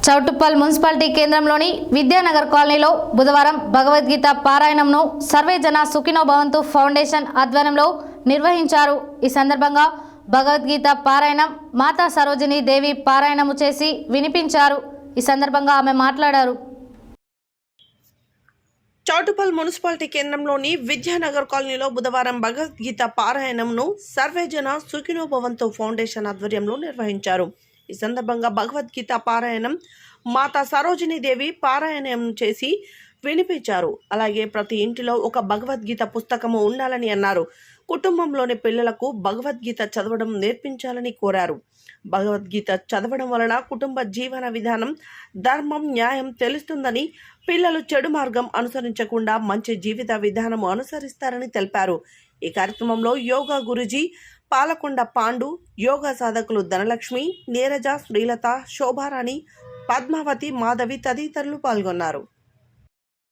Choutuppal municipality కేంద్రంలోని విద్యానగర్ కాలనీలో బుధవారం భగవద్గీత పారాయణంను సర్వే జన సుఖినో భవంతు ఫౌండేషన్ ఆధ్వర్యంలో నిర్వహించారు। ఈ సందర్భంగా భగవద్గీత పారాయణం మాతా సరోజిని దేవి పారాయణము చేసి వినిపించారు। ఈ సందర్భంగా ఆమె మాట్లాడారు। చౌటుప్పల్ మున్సిపాలిటీ కేంద్రంలోని విద్యానగర్ కాలనీలో బుధవారం భగవద్గీత పారాయణంను సర్వే జన సుఖినో భవంతు ఫౌండేషన్ ఆధ్వర్యంలో నిర్వహించారు। ఈ సందర్భంగా భగవద్గీత పారాయణం మాతా సరోజిని దేవి పారాయణం చేసి వినిపించారు। అలాగే ప్రతి ఇంటిలో ఒక భగవద్గీత పుస్తకము ఉండాలని అన్నారు। కుటుంబంలోని పిల్లలకు భగవద్గీత చదవడం నేర్పించాలని కోరారు। భగవద్గీత చదవడం వలన కుటుంబ జీవన విధానం, ధర్మం, న్యాయం తెలుస్తుందని, పిల్లలు చెడు మార్గం అనుసరించకుండా మంచి జీవిత విధానం అనుసరిస్తారని తెలిపారు। ఈ కార్యక్రమంలో యోగా గురుజీ పాలకొండ పాండు, యోగా సాధకులు ధనలక్ష్మి, నీరజ, శ్రీలత, శోభారాణి, పద్మావతి, మాధవి తదితరులు పాల్గొన్నారు।